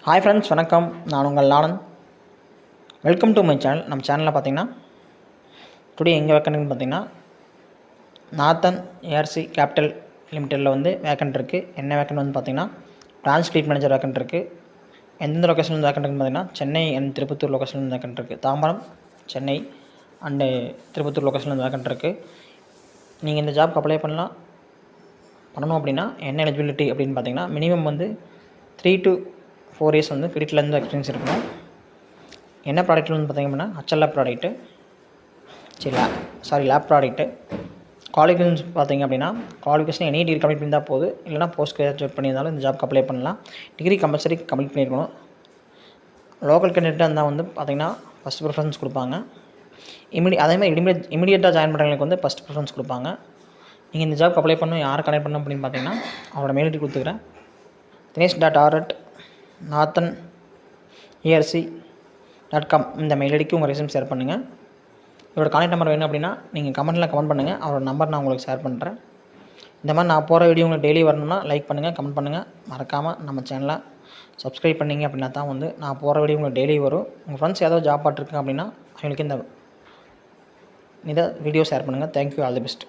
Hi friends, வணக்கம். நான் உங்கள் Lalan. Welcome to my channel. நம்ம சேனலில் பார்த்தீங்கன்னா டுடே எங்கே வேக்கண்ட்னு பார்த்தீங்கன்னா நார்த்தன் ஏஆர்சி கேபிட்டல் லிமிட்டெடில் வந்து வேக்கண்ட் இருக்குது. என்ன வேக்கண்ட் வந்து பார்த்தீங்கன்னா பிரான்ச் ஃப்ளீட் மேனேஜர் வேக்கண்ட் இருக்குது. எந்தெந்த லொக்கேஷன் வேக்கண்ட் இருக்குன்னு பார்த்தீங்கன்னா Chennai and Tirupattur location vacant இருக்குது. தாம்பரம், சென்னை அண்டு திருப்பத்தூர் லொக்கேஷனில் வேக்கண்ட் இருக்குது. நீங்கள் இந்த ஜாப்க்கு அப்ளை பண்ணணும் அப்படின்னா என்ன எலிஜிபிலிட்டி அப்படின்னு பார்த்தீங்கன்னா மினிமம் வந்து 3 to 4 இயர்ஸ் வந்து கிரெடிட்லேருந்து எக்ஸ்பீரியன்ஸ் இருக்கணும். என்ன ப்ராடக்ட்டில் வந்து பார்த்திங்க அப்படின்னா HLF product lab product. Qualifications பார்த்திங்க அப்படின்னா குவாலிஃபிகேஷன் எனி டிகிரி கம்ப்ளீட் பண்ணியிருந்தால் போதும், இல்லைனா போஸ்ட் கிராஜுவேட் பண்ணியிருந்தாலும் இந்த ஜாப்க்கு அப்ளை பண்ணலாம். டிகிரி கம்பல்சரி கம்ப்ளீட் பண்ணியிருக்கணும். லோக்கல் கேண்டிடேட்டாக இருந்தால் வந்து பார்த்திங்கன்னா ஃபஸ்ட் ப்ரிஃபரன்ஸ் கொடுப்பாங்க. அதேமாதிரி இமீடியட்டாக ஜாயின் பண்ணுறவங்களுக்கு வந்து ஃபஸ்ட் ப்ரிஃபரன்ஸ் கொடுப்பாங்க. நீங்கள் இந்த ஜாப்க்கு அப்ளை பண்ணணும், யாரை கனெக்ட் பண்ணணும் அப்படின்னு பார்த்தீங்கன்னா அவரோட மெயில் ஐடி கொடுத்துக்கிறேன். dinesh.r@northernerc.com இந்த மெயில் ஐடிக்கு உங்கள் ரெஸ்யூம் ஷேர் பண்ணுங்கள். இவரோட கான்டாக்ட் நம்பர் வேணும் அப்படின்னா நீங்கள் கமெண்ட்டில் கமெண்ட் பண்ணுங்கள். அவரோட நம்பர் நான் உங்களுக்கு ஷேர் பண்ணுறேன். இந்த மாதிரி நான் போகிற வீடியோ உங்களுக்கு டெய்லி வரணும்னா லைக் பண்ணுங்கள், கமெண்ட் பண்ணுங்கள். மறக்காமல் நம்ம சேனலை சப்ஸ்கிரைப் பண்ணிங்க அப்படின்னா தான் வந்து நான் போகிற வீடியோ உங்களுக்கு டெய்லி வரும். உங்கள் ஃப்ரெண்ட்ஸ் ஏதாவது ஜாப் பார்த்துருக்கேன் அப்படின்னா அவங்களுக்கு இந்த வீடியோ ஷேர் பண்ணுங்கள். Thank you, all the best.